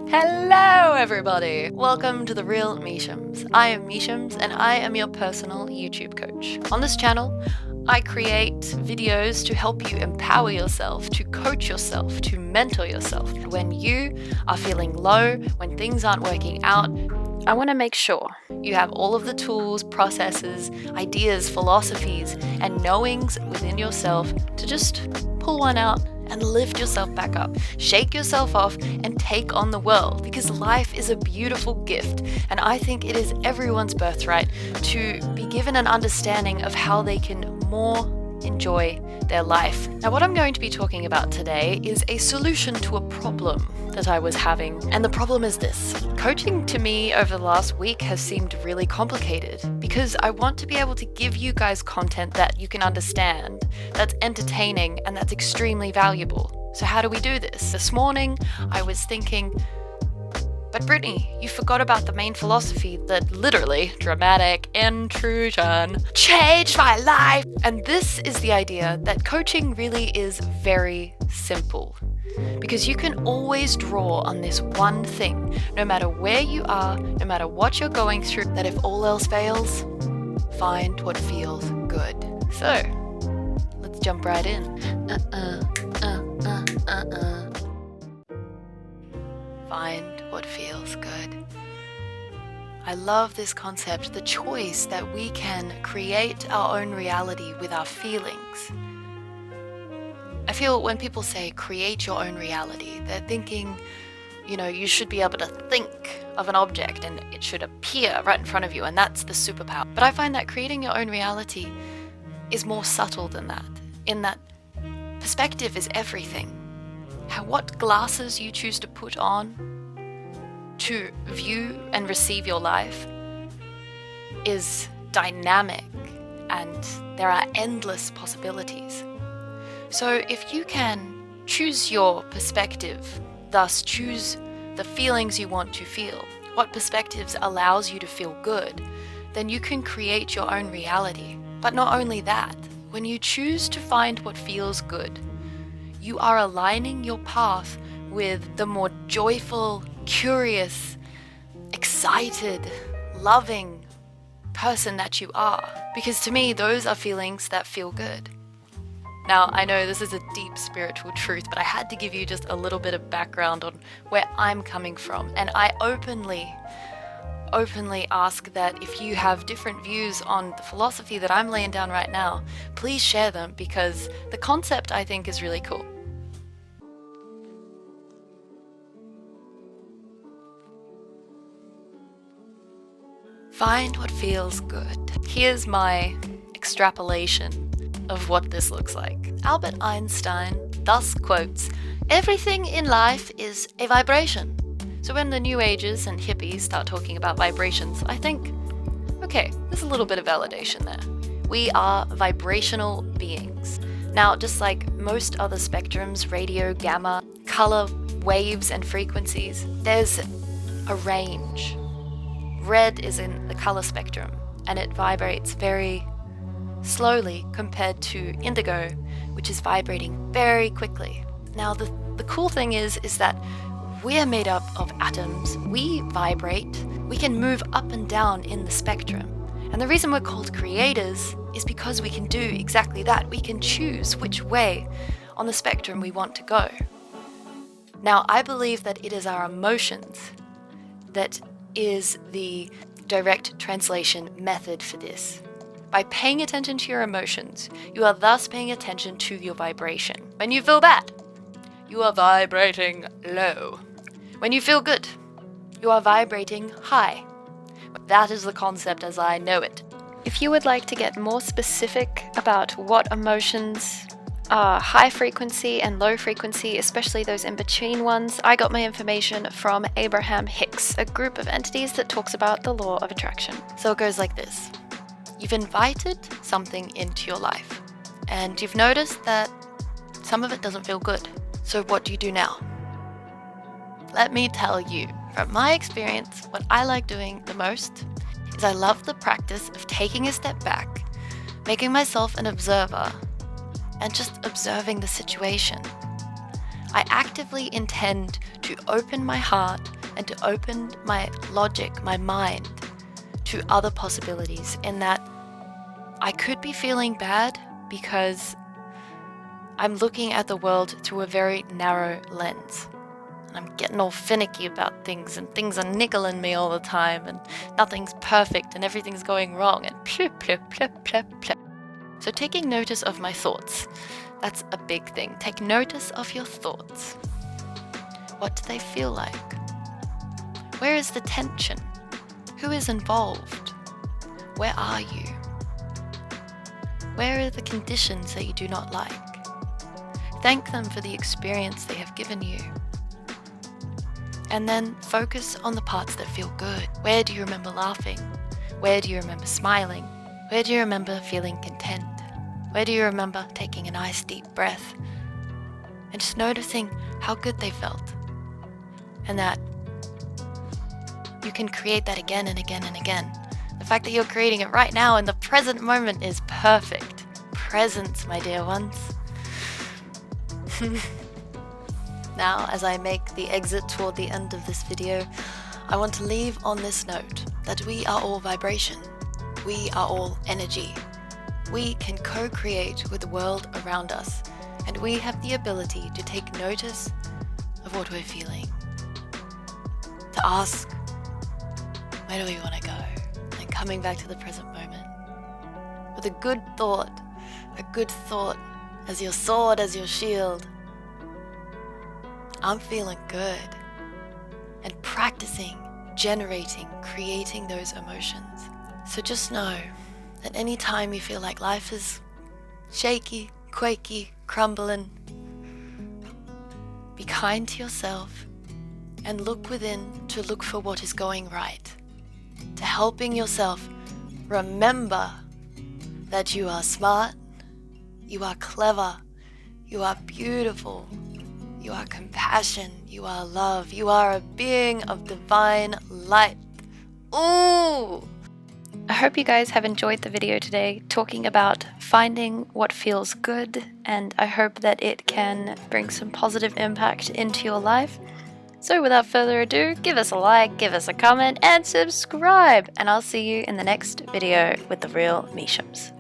Hello everybody! Welcome to The Real Hichams. I am Hichams and I am your personal YouTube coach. On this channel, I create videos to help you empower yourself, to coach yourself, to mentor yourself. When you are feeling low, when things aren't working out, I want to make sure you have all of the tools, processes, ideas, philosophies, and knowings within yourself to just pull one out and lift yourself back up, shake yourself off, and take on the world, because life is a beautiful gift, and I think it is everyone's birthright to be given an understanding of how they can more enjoy their life. Now, what I'm going to be talking about today is a solution to a problem that I was having, and the problem is this. Coaching to me over the last week has seemed really complicated because I want to be able to give you guys content that you can understand, that's entertaining, and that's extremely valuable. So how do we do this? This morning, I was thinking, but Brittany, you forgot about the main philosophy that literally, dramatic intrusion, changed my life. And this is the idea that coaching really is very simple. Because you can always draw on this one thing, no matter where you are, no matter what you're going through, that if all else fails, find what feels good. So, let's jump right in. Find what feels good. I love this concept, the choice that we can create our own reality with our feelings. I feel when people say create your own reality, they're thinking, you should be able to think of an object and it should appear right in front of you, and that's the superpower. But I find that creating your own reality is more subtle than that, in that perspective is everything. What glasses you choose to put on to view and receive your life is dynamic, and there are endless possibilities. So if you can choose your perspective, thus choose the feelings you want to feel, what perspectives allows you to feel good, then you can create your own reality. But not only that, when you choose to find what feels good, you are aligning your path with the more joyful, curious, excited, loving person that you are. Because to me, those are feelings that feel good. Now, I know this is a deep spiritual truth, but I had to give you just a little bit of background on where I'm coming from. And I openly ask that if you have different views on the philosophy that I'm laying down right now, please share them, because the concept I think is really cool. Find what feels good. Here's my extrapolation of what this looks like. Albert Einstein thus quotes, "Everything in life is a vibration." So when the New Agers and hippies start talking about vibrations, I think, okay, there's a little bit of validation there. We are vibrational beings. Now, just like most other spectrums, radio, gamma, color, waves, and frequencies, there's a range. Red is in the color spectrum, and it vibrates very slowly compared to indigo, which is vibrating very quickly. Now, the cool thing is that we're made up of atoms. We vibrate. We can move up and down in the spectrum. And the reason we're called creators is because we can do exactly that. We can choose which way on the spectrum we want to go. Now, I believe that it is our emotions that is the direct translation method for this. By paying attention to your emotions, you are thus paying attention to your vibration. When you feel bad, you are vibrating low. When you feel good, you are vibrating high. That is the concept as I know it. If you would like to get more specific about what emotions are high frequency and low frequency, especially those in between ones, I got my information from Abraham Hicks, a group of entities that talks about the law of attraction. So it goes like this. You've invited something into your life, and you've noticed that some of it doesn't feel good. So what do you do now? Let me tell you, from my experience, what I like doing the most is I love the practice of taking a step back, making myself an observer, and just observing the situation. I actively intend to open my heart and to open my logic, my mind, to other possibilities, in that I could be feeling bad because I'm looking at the world through a very narrow lens. And I'm getting all finicky about things, and things are niggling me all the time, and nothing's perfect, and everything's going wrong, and plop, plop, plop, plop, plop. So taking notice of my thoughts, that's a big thing. Take notice of your thoughts. What do they feel like? Where is the tension? Who is involved? Where are you? Where are the conditions that you do not like? Thank them for the experience they have given you. And then focus on the parts that feel good. Where do you remember laughing? Where do you remember smiling? Where do you remember feeling content? Where do you remember taking a nice deep breath and just noticing how good they felt? And that you can create that again and again and again. The fact that you're creating it right now in the present moment is perfect. Presence, my dear ones. Now, as I make the exit toward the end of this video, I want to leave on this note that we are all vibration. We are all energy. We can co-create with the world around us, and we have the ability to take notice of what we're feeling. To ask, where do we want to go? And coming back to the present moment. With a good thought as your sword, as your shield. I'm feeling good. And practicing, generating, creating those emotions. So just know that any time you feel like life is shaky, quaky, crumbling, be kind to yourself and look within to look for what is going right. To helping yourself remember that you are smart, you are clever, you are beautiful, you are compassion, you are love, you are a being of divine light. Ooh! I hope you guys have enjoyed the video today, talking about finding what feels good, and I hope that it can bring some positive impact into your life. So without further ado, give us a like, give us a comment, and subscribe, and I'll see you in the next video with the real hichams.